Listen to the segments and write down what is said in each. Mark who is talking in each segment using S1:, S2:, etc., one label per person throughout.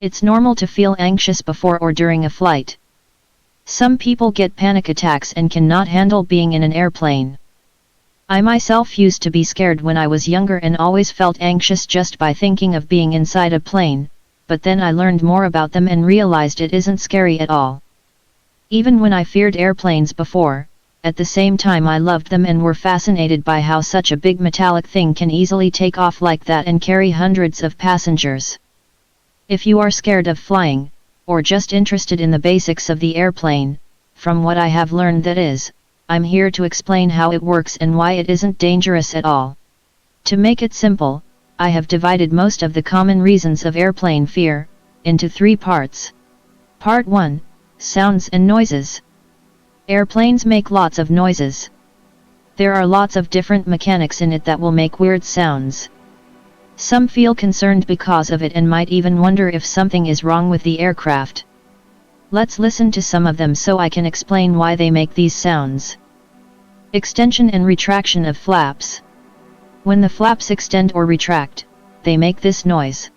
S1: It's normal to feel anxious before or during a flight. Some people get panic attacks and cannot handle being in an airplane. I myself used to be scared when I was younger and always felt anxious just by thinking of being inside a plane, but then I learned more about them and realized it isn't scary at all. Even when I feared airplanes before, at the same time I loved them and were fascinated by how such a big metallic thing can easily take off like that and carry hundreds of passengers. If you are scared of flying, or just interested in the basics of the airplane, from what I have learned that is, I'm here to explain how it works and why it isn't dangerous at all. To make it simple, I have divided most of the common reasons of airplane fear into 3 parts. Part 1, Sounds and Noises. Airplanes make lots of noises. There are lots of different mechanics in it that will make weird sounds. Some feel concerned because of it and might even wonder if something is wrong with the aircraft. Let's listen to some of them so I can explain why they make these sounds. Extension and retraction of flaps. When the flaps extend or retract, they make this noise.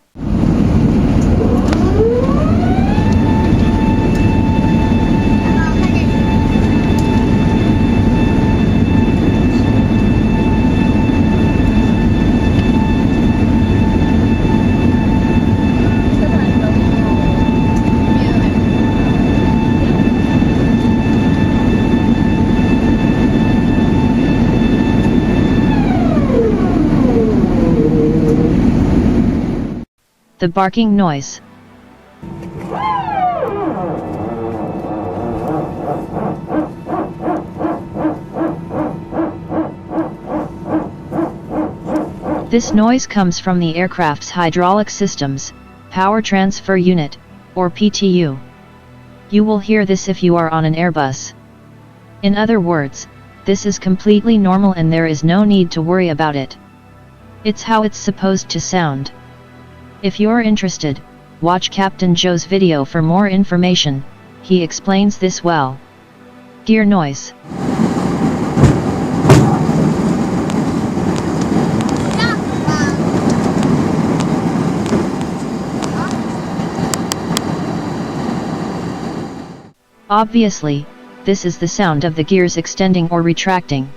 S1: The barking noise. This noise comes from the aircraft's hydraulic systems, power transfer unit, or PTU. You will hear this if you are on an Airbus. In other words, this is completely normal and there is no need to worry about it. It's how it's supposed to sound. If you're interested, watch Captain Joe's video for more information, he explains this well. Gear noise. Obviously, this is the sound of the gears extending or retracting.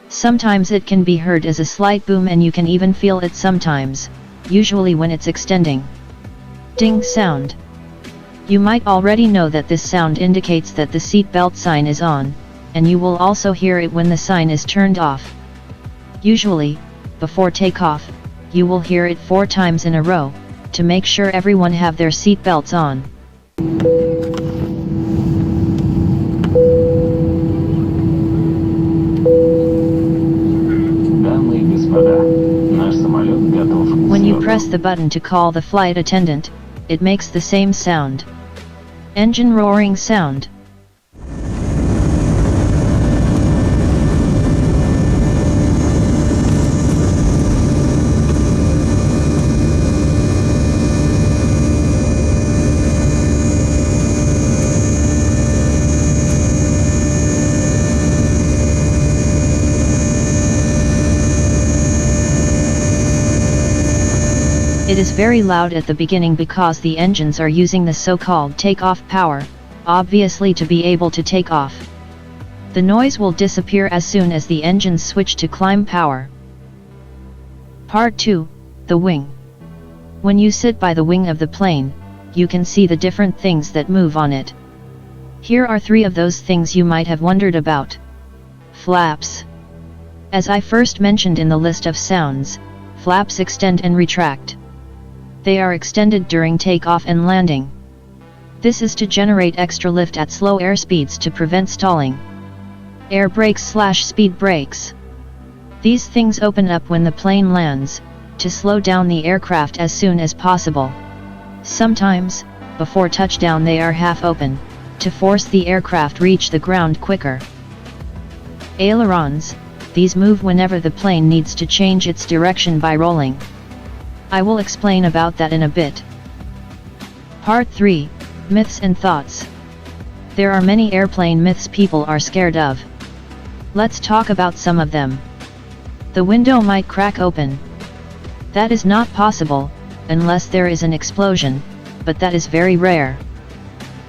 S1: Sometimes it can be heard as a slight boom and you can even feel it sometimes, usually when it's extending. Ding sound. You might already know that this sound indicates that the seat belt sign is on, and you will also hear it when the sign is turned off. Usually, before takeoff, you will hear it 4 times in a row, to make sure everyone have their seat belts on. When you press the button to call the flight attendant, it makes the same sound. Engine roaring sound. It is very loud at the beginning because the engines are using the so-called takeoff power, obviously to be able to take off. The noise will disappear as soon as the engines switch to climb power. Part 2, the wing. When you sit by the wing of the plane, you can see the different things that move on it. Here are 3 of those things you might have wondered about. Flaps. As I first mentioned in the list of sounds, flaps extend and retract. They are extended during takeoff and landing. This is to generate extra lift at slow air speeds to prevent stalling. Air brakes/speed brakes. These things open up when the plane lands, to slow down the aircraft as soon as possible. Sometimes, before touchdown they are half open, to force the aircraft reach the ground quicker. Ailerons. These move whenever the plane needs to change its direction by rolling. I will explain about that in a bit. Part 3, Myths and Thoughts. There are many airplane myths people are scared of. Let's talk about some of them. The window might crack open. That is not possible, unless there is an explosion, but that is very rare.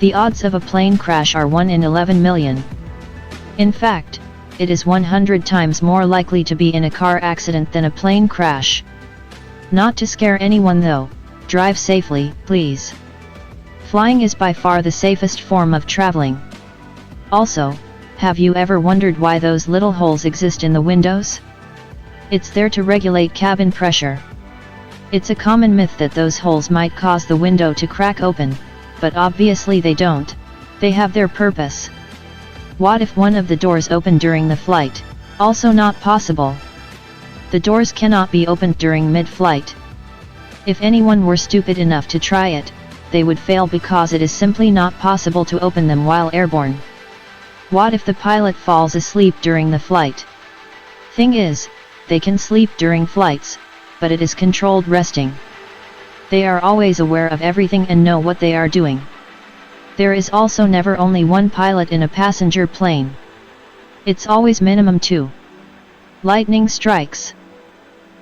S1: The odds of a plane crash are 1 in 11 million. In fact, it is 100 times more likely to be in a car accident than a plane crash. Not to scare anyone though, drive safely, please. Flying is by far the safest form of traveling. Also, have you ever wondered why those little holes exist in the windows? It's there to regulate cabin pressure. It's a common myth that those holes might cause the window to crack open, but obviously they don't. They have their purpose. What if one of the doors opened during the flight? Also not possible. The doors cannot be opened during mid-flight. If anyone were stupid enough to try it, they would fail because it is simply not possible to open them while airborne. What if the pilot falls asleep during the flight? Thing is, they can sleep during flights, but it is controlled resting. They are always aware of everything and know what they are doing. There is also never only one pilot in a passenger plane. It's always minimum 2. Lightning strikes.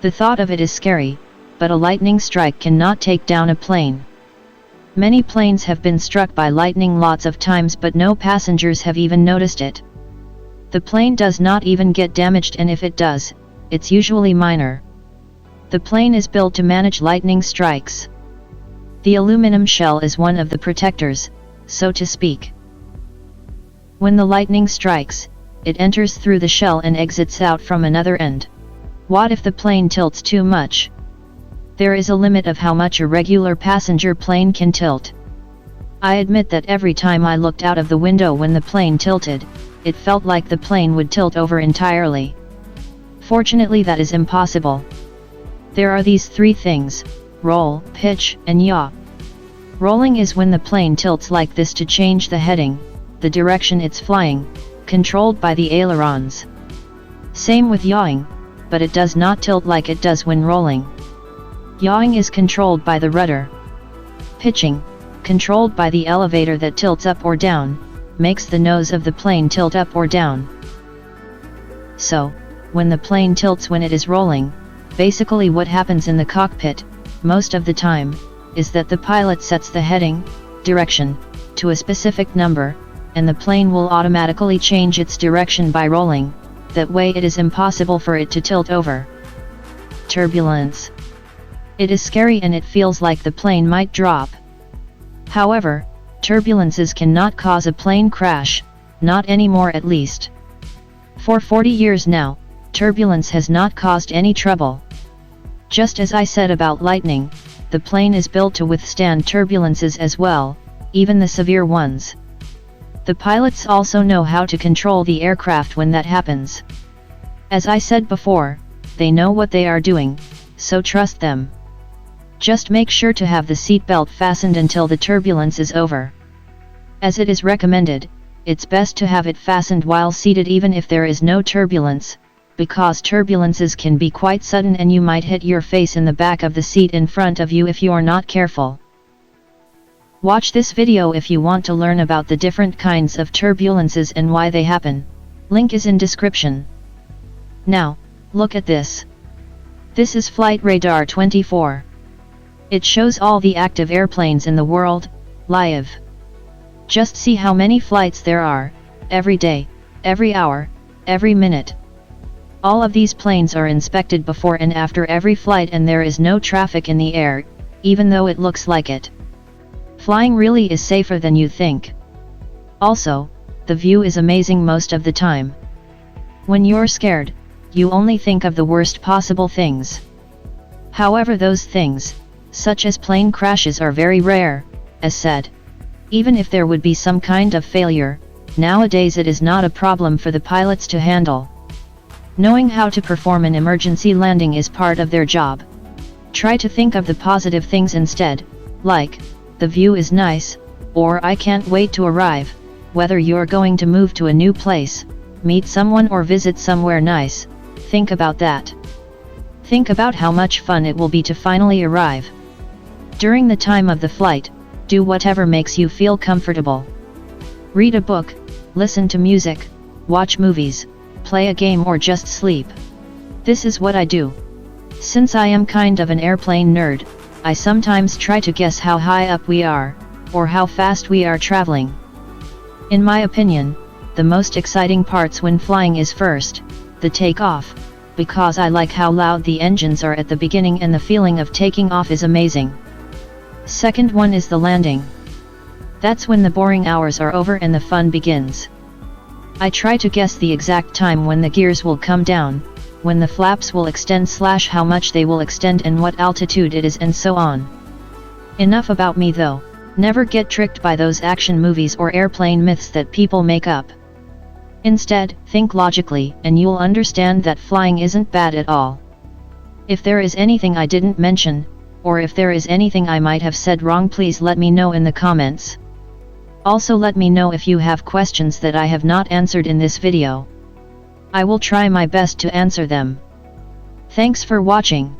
S1: The thought of it is scary, but a lightning strike cannot take down a plane. Many planes have been struck by lightning lots of times, but no passengers have even noticed it. The plane does not even get damaged, and if it does, it's usually minor. The plane is built to manage lightning strikes. The aluminum shell is one of the protectors, so to speak. When the lightning strikes, it enters through the shell and exits out from another end. What if the plane tilts too much? There is a limit of how much a regular passenger plane can tilt. I admit that every time I looked out of the window when the plane tilted, it felt like the plane would tilt over entirely. Fortunately, that is impossible. There are these 3 things: roll, pitch, and yaw. Rolling is when the plane tilts like this to change the heading, the direction it's flying, controlled by the ailerons. Same with yawing, but it does not tilt like it does when rolling. Yawing is controlled by the rudder. Pitching, controlled by the elevator that tilts up or down, makes the nose of the plane tilt up or down. So, when the plane tilts when it is rolling, basically what happens in the cockpit, most of the time, is that the pilot sets the heading, direction, to a specific number, and the plane will automatically change its direction by rolling. That way it is impossible for it to tilt over. Turbulence. It is scary and it feels like the plane might drop. However, turbulences cannot cause a plane crash, not anymore at least. For 40 years now, turbulence has not caused any trouble. Just as I said about lightning, the plane is built to withstand turbulences as well, even the severe ones. The pilots also know how to control the aircraft when that happens. As I said before, they know what they are doing, so trust them. Just make sure to have the seatbelt fastened until the turbulence is over. As it is recommended, it's best to have it fastened while seated even if there is no turbulence, because turbulences can be quite sudden and you might hit your face in the back of the seat in front of you if you are not careful. Watch this video if you want to learn about the different kinds of turbulences and why they happen. Link is in description. Now, look at this. This is Flight Radar 24. It shows all the active airplanes in the world, live. Just see how many flights there are, every day, every hour, every minute. All of these planes are inspected before and after every flight, and there is no traffic in the air, even though it looks like it. Flying really is safer than you think. Also, the view is amazing most of the time. When you're scared, you only think of the worst possible things. However, those things, such as plane crashes, are very rare, as said. Even if there would be some kind of failure, nowadays it is not a problem for the pilots to handle. Knowing how to perform an emergency landing is part of their job. Try to think of the positive things instead, like, the view is nice, or I can't wait to arrive. Whether you're going to move to a new place, meet someone or visit somewhere nice, think about that. Think about how much fun it will be to finally arrive. During the time of the flight, do whatever makes you feel comfortable. Read a book, listen to music, watch movies, play a game, or just sleep. This is what I do. Since I am kind of an airplane nerd, I sometimes try to guess how high up we are, or how fast we are traveling. In my opinion, the most exciting parts when flying is first, the takeoff, because I like how loud the engines are at the beginning and the feeling of taking off is amazing. Second one is the landing. That's when the boring hours are over and the fun begins. I try to guess the exact time when the gears will come down, when the flaps will extend / how much they will extend and what altitude it is and so on. Enough about me though, never get tricked by those action movies or airplane myths that people make up. Instead, think logically and you'll understand that flying isn't bad at all. If there is anything I didn't mention, or if there is anything I might have said wrong, please let me know in the comments. Also let me know if you have questions that I have not answered in this video. I will try my best to answer them. Thanks for watching.